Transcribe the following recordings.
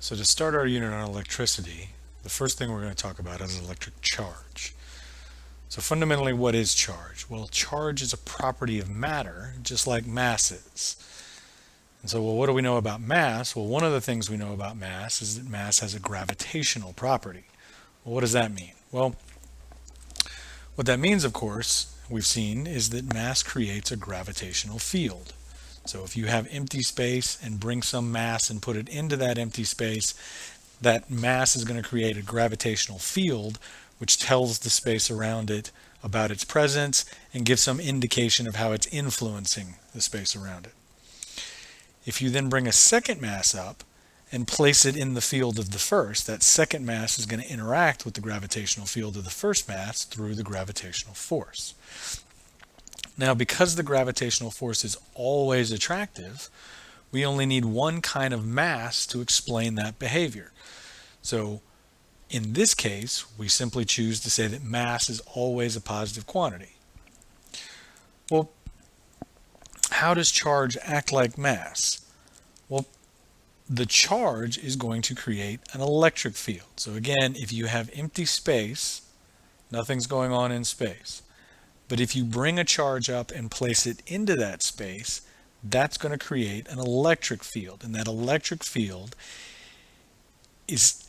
So to start our unit on electricity, the first thing we're going to talk about is electric charge. So fundamentally, what is charge? Well, charge is a property of matter, just like mass is. And so, well, what do we know about mass? Well, one of the things we know about mass is that mass has a gravitational property. Well, what does that mean? Well, what that means, of course, we've seen is that mass creates a gravitational field. So if you have empty space and bring some mass and put it into that empty space, that mass is going to create a gravitational field which tells the space around it about its presence and gives some indication of how it's influencing the space around it. If you then bring a second mass up and place it in the field of the first, that second mass is going to interact with the gravitational field of the first mass through the gravitational force. Now, because the gravitational force is always attractive, we only need one kind of mass to explain that behavior. So in this case, we simply choose to say that mass is always a positive quantity. Well, how does charge act like mass? Well, the charge is going to create an electric field. So again, if you have empty space, nothing's going on in space. But if you bring a charge up and place it into that space, that's going to create an electric field. And that electric field is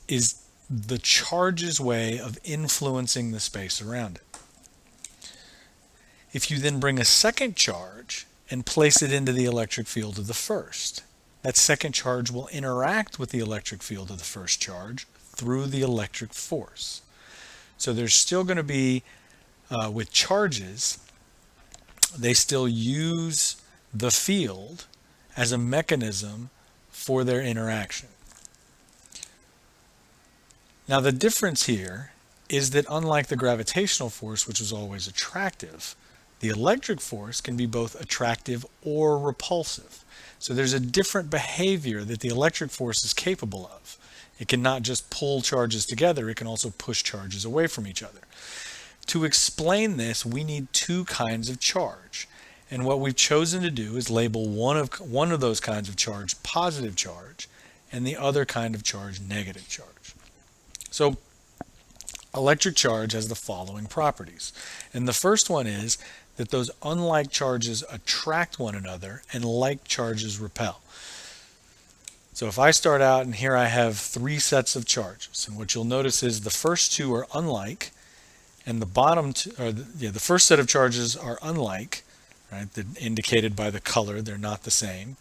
the charge's way of influencing the space around it. If you then bring a second charge and place it into the electric field of the first, that second charge will interact with the electric field of the first charge through the electric force. So there's still going to be, with charges, they still use the field as a mechanism for their interaction. Now the difference here is that unlike the gravitational force, which is always attractive, the electric force can be both attractive or repulsive. So there's a different behavior that the electric force is capable of. It can not just pull charges together, it can also push charges away from each other. To explain this, we need two kinds of charge. And what we've chosen to do is label one of those kinds of charge positive charge and the other kind of charge negative charge. So electric charge has the following properties. And the first one is that those unlike charges attract one another and like charges repel. So if I start out and here I have three sets of charges, and what you'll notice is the first two are unlike, and the bottom two, the first set of charges are unlike, right? They're indicated by the color, they're not the same.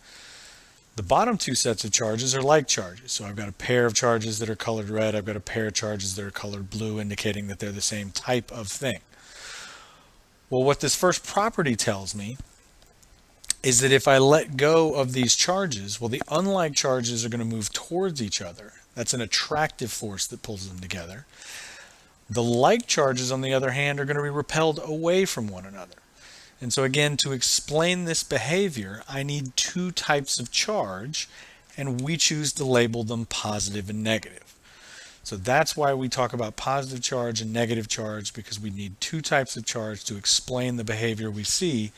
The bottom two sets of charges are like charges. So I've got a pair of charges that are colored red, I've got a pair of charges that are colored blue, indicating that they're the same type of thing. Well, what this first property tells me is that if I let go of these charges, well, the unlike charges are going to move towards each other. That's an attractive force that pulls them together. The like charges, on the other hand, are going to be repelled away from one another. And so again, to explain this behavior, I need two types of charge, and we choose to label them positive and negative. So that's why we talk about positive charge and negative charge, because we need two types of charge to explain the behavior we see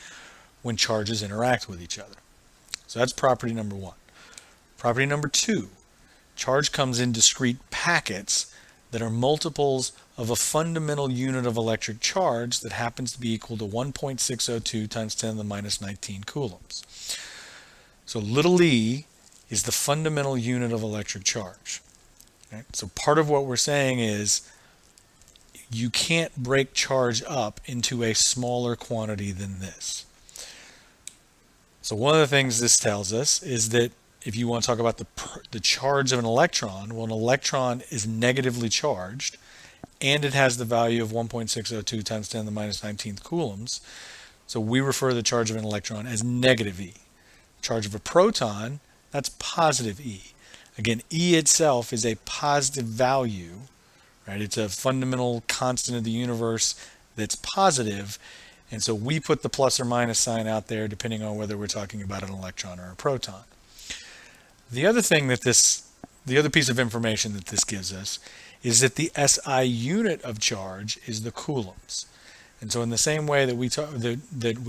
when charges interact with each other. So that's property number one. Property number two, charge comes in discrete packets that are multiples of a fundamental unit of electric charge that happens to be equal to 1.602 times 10 to the minus 19 coulombs. So little e is the fundamental unit of electric charge. Right? So part of what we're saying is you can't break charge up into a smaller quantity than this. So one of the things this tells us is that if you want to talk about the charge of an electron, well, an electron is negatively charged, and it has the value of 1.602 times 10 to the minus 19th coulombs. So we refer to the charge of an electron as negative E. Charge of a proton, that's positive E. Again, E itself is a positive value, right? It's a fundamental constant of the universe that's positive, and so we put the plus or minus sign out there depending on whether we're talking about an electron or a proton. The other piece of information that this gives us is that the SI unit of charge is the coulombs. And so in the same way that we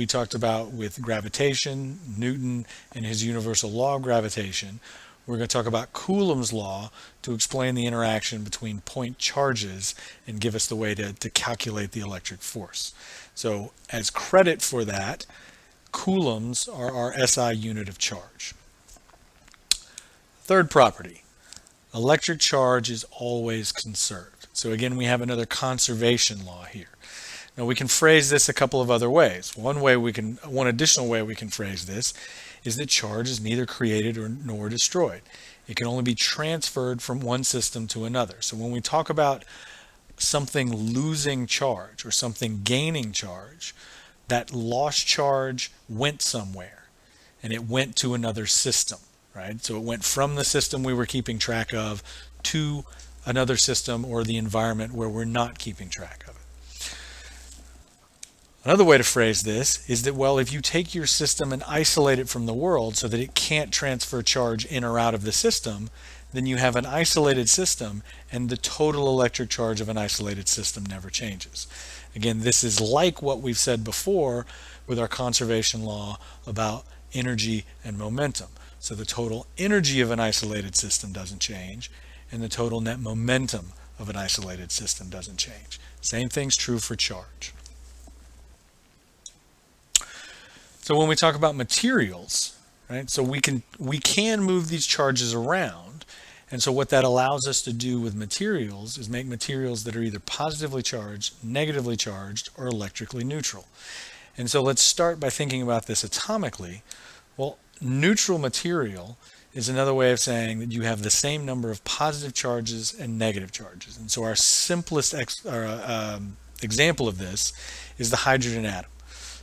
talked about with gravitation, Newton and his universal law of gravitation, we're going to talk about Coulomb's law to explain the interaction between point charges and give us the way to calculate the electric force. So as credit for that, coulombs are our SI unit of charge. Third property, electric charge is always conserved. So again, we have another conservation law here. Now we can phrase this a couple of other ways. One additional way we can phrase this is that charge is neither created nor destroyed. It can only be transferred from one system to another. So when we talk about something losing charge or something gaining charge, that lost charge went somewhere and it went to another system, right? So it went from the system we were keeping track of to another system or the environment where we're not keeping track of it. Another way to phrase this is that, well, if you take your system and isolate it from the world so that it can't transfer charge in or out of the system, then you have an isolated system and the total electric charge of an isolated system never changes. Again, this is like what we've said before with our conservation law about energy and momentum. So the total energy of an isolated system doesn't change and the total net momentum of an isolated system doesn't change. Same thing's true for charge. So when we talk about materials, right, so we can move these charges around. And so what that allows us to do with materials is make materials that are either positively charged, negatively charged, or electrically neutral. And so let's start by thinking about this atomically. Well, neutral material is another way of saying that you have the same number of positive charges and negative charges. And so our simplest example of this is the hydrogen atom.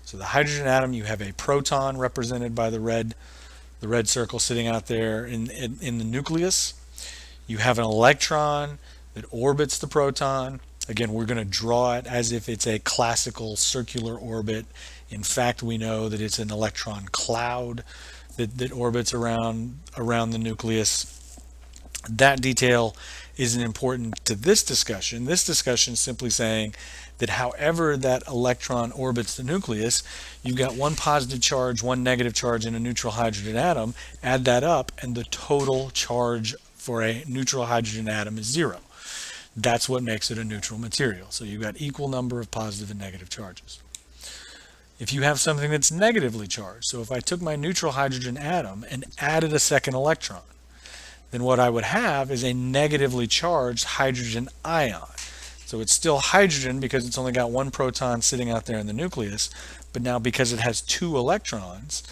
So the hydrogen atom, you have a proton represented by the red circle sitting out there in the nucleus. You have an electron that orbits the proton. Again, we're going to draw it as if it's a classical circular orbit. In fact, we know that it's an electron cloud that orbits around the nucleus. That detail isn't important to this discussion. This discussion is simply saying that however that electron orbits the nucleus, you've got one positive charge, one negative charge in a neutral hydrogen atom. Add that up and the total charge for a neutral hydrogen atom is 0. That's what makes it a neutral material. So you've got equal number of positive and negative charges. If you have something that's negatively charged, so if I took my neutral hydrogen atom and added a second electron, then what I would have is a negatively charged hydrogen ion. So it's still hydrogen because it's only got one proton sitting out there in the nucleus, but now because it has 2 electrons,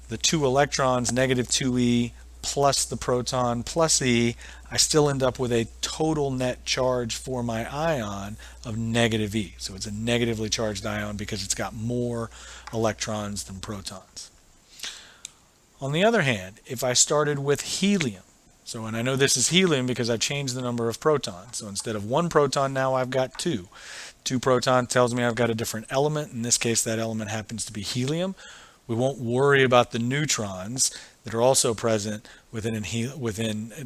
the 2 electrons, negative 2e, plus the proton plus e, I still end up with a total net charge for my ion of negative e. So it's a negatively charged ion because it's got more electrons than protons. On the other hand, if I started with helium, so, and I know this is helium because I've changed the number of protons. So instead of 1 proton, now I've got 2. 2 proton tells me I've got a different element. In this case, that element happens to be helium. We won't worry about the neutrons that are also present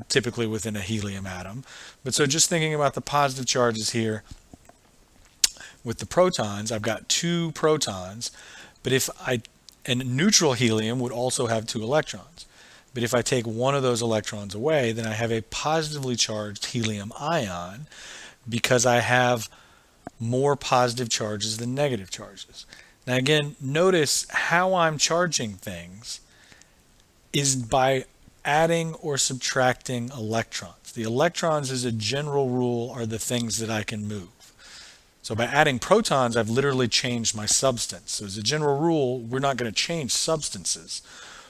typically within a helium atom. But so just thinking about the positive charges here with the protons, I've got 2 protons, but and neutral helium would also have 2 electrons. But if I take one of those electrons away, then I have a positively charged helium ion because I have more positive charges than negative charges. Now again, notice how I'm charging things is by adding or subtracting electrons. The electrons, as a general rule, are the things that I can move. So by adding protons, I've literally changed my substance. So as a general rule, we're not going to change substances.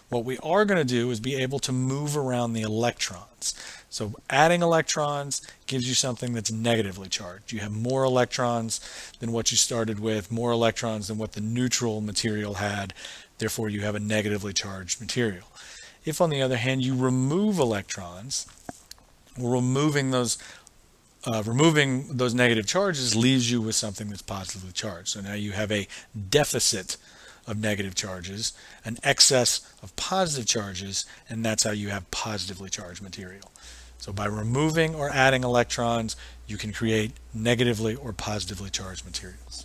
What we are going to do is be able to move around the electrons. So adding electrons gives you something that's negatively charged. You have more electrons than what you started with, more electrons than what the neutral material had. Therefore, you have a negatively charged material. If, on the other hand, you remove electrons, removing those negative charges leaves you with something that's positively charged. So now you have a deficit of negative charges, an excess of positive charges, and that's how you have positively charged material. So by removing or adding electrons, you can create negatively or positively charged materials.